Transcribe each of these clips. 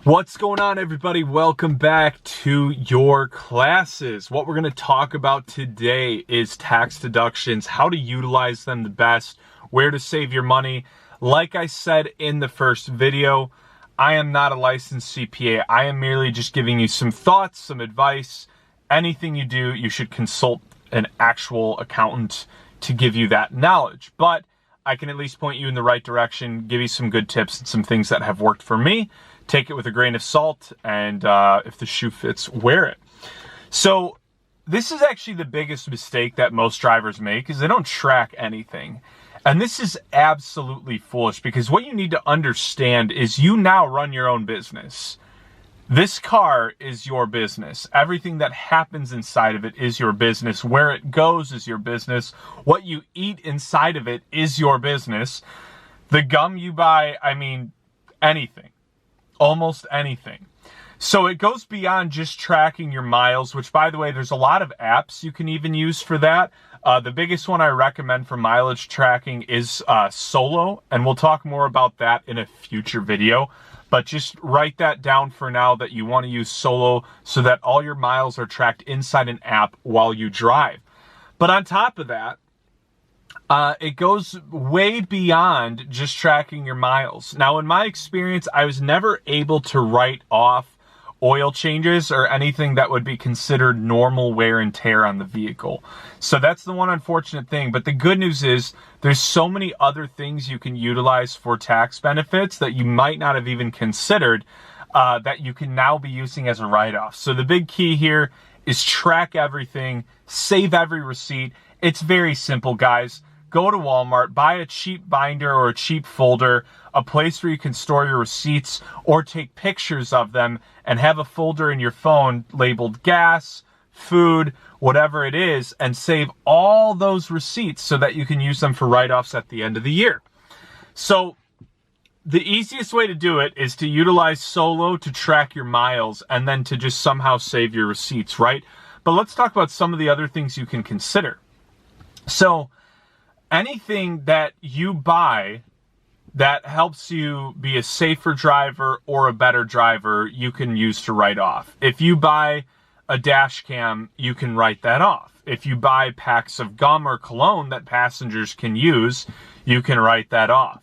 What's going on, everybody? Welcome back to your classes. What we're going to talk about today is tax deductions, how to utilize them the best, where to save your money. Like I said in the first video, I am not a licensed CPA. I am merely just giving you some thoughts, some advice. Anything you do, you should consult an actual accountant to give you that knowledge. But I can at least point you in the right direction, give you some good tips and some things that have worked for me. Take it with a grain of salt, and if the shoe fits, wear it. So this is actually the biggest mistake that most drivers make, is they don't track anything. And this is absolutely foolish, because what you need to understand is you now run your own business. This car is your business. Everything that happens inside of it is your business. Where it goes is your business. What you eat inside of it is your business. The gum you buy, I mean, anything. Almost anything. So it goes beyond just tracking your miles, which, by the way, there's a lot of apps you can even use for that. The biggest one I recommend for mileage tracking is Solo, and we'll talk more about that in a future video. But just write that down for now, that you want to use Solo so that all your miles are tracked inside an app while you drive. But on top of that, it goes way beyond just tracking your miles. Now, in my experience, I was never able to write off oil changes or anything that would be considered normal wear and tear on the vehicle. So that's the one unfortunate thing. But the good news is there's so many other things you can utilize for tax benefits that you might not have even considered that you can now be using as a write-off. So the big key here is track everything, save every receipt. It's very simple, guys. Go to Walmart, buy a cheap binder or a cheap folder, a place where you can store your receipts or take pictures of them, and have a folder in your phone labeled gas, food, whatever it is, and save all those receipts so that you can use them for write-offs at the end of the year. So the easiest way to do it is to utilize Solo to track your miles and then to just somehow save your receipts, right? But let's talk about some of the other things you can consider. So anything that you buy that helps you be a safer driver or a better driver, you can use to write off. If you buy a dash cam, you can write that off. If you buy packs of gum or cologne that passengers can use, you can write that off.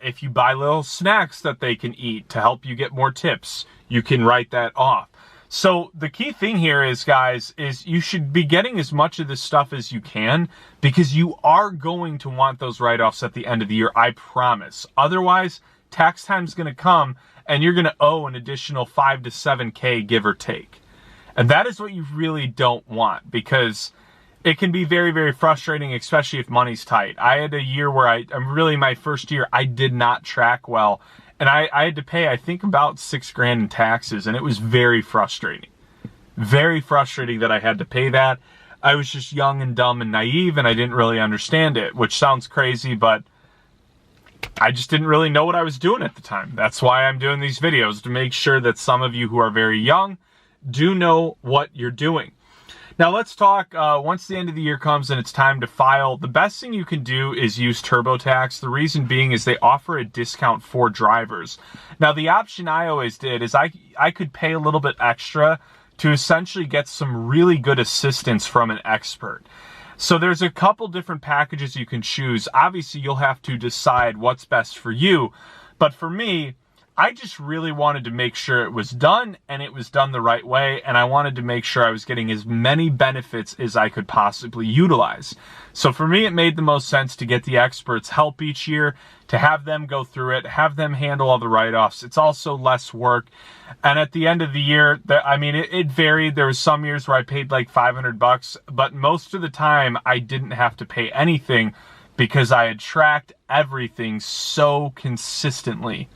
If you buy little snacks that they can eat to help you get more tips, you can write that off. So the key thing here is, guys, is you should be getting as much of this stuff as you can, because you are going to want those write-offs at the end of the year, I promise. Otherwise, tax time's going to come and you're going to owe an additional 5 to 7K, give or take. And that is what you really don't want, because it can be very, very frustrating, especially if money's tight. I had a year where my first year, I did not track well. And I had to pay, I think, about $6,000 in taxes, and it was very frustrating. Very frustrating that I had to pay that. I was just young and dumb and naive, and I didn't really understand it, which sounds crazy, but I just didn't really know what I was doing at the time. That's why I'm doing these videos, to make sure that some of you who are very young do know what you're doing. Now let's talk, once the end of the year comes and it's time to file, the best thing you can do is use TurboTax. The reason being is they offer a discount for drivers. Now the option I always did is I could pay a little bit extra to essentially get some really good assistance from an expert. So there's a couple different packages you can choose. Obviously you'll have to decide what's best for you, but for me, I just really wanted to make sure it was done, and it was done the right way, and I wanted to make sure I was getting as many benefits as I could possibly utilize. So for me, it made the most sense to get the experts' help each year, to have them go through it, have them handle all the write-offs. It's also less work. And at the end of the year, it varied. There was some years where I paid like $500, but most of the time I didn't have to pay anything because I had tracked everything so consistently.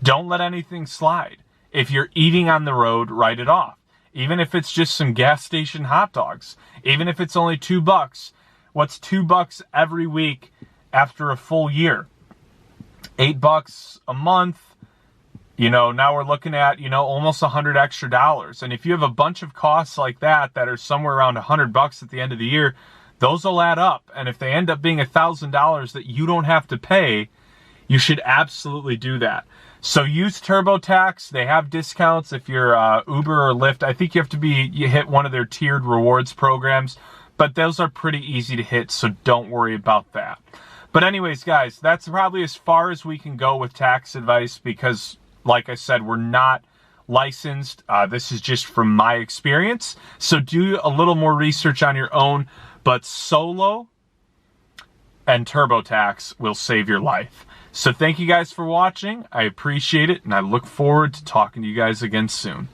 Don't let anything slide. If you're eating on the road, write it off. Even if it's just some gas station hot dogs. Even if it's only $2. What's $2 every week after a full year? $8 a month. Now we're looking at, almost $100 extra. And if you have a bunch of costs like that are somewhere around $100 at the end of the year, those will add up. And if they end up being $1,000 that you don't have to pay, you should absolutely do that. So use TurboTax. They have discounts if you're Uber or Lyft. I think you have to you hit one of their tiered rewards programs, but those are pretty easy to hit, so don't worry about that. But anyways, guys, that's probably as far as we can go with tax advice because, like I said, we're not licensed. This is just from my experience. So do a little more research on your own, but solo and TurboTax will save your life. So thank you guys for watching. I appreciate it, and I look forward to talking to you guys again soon.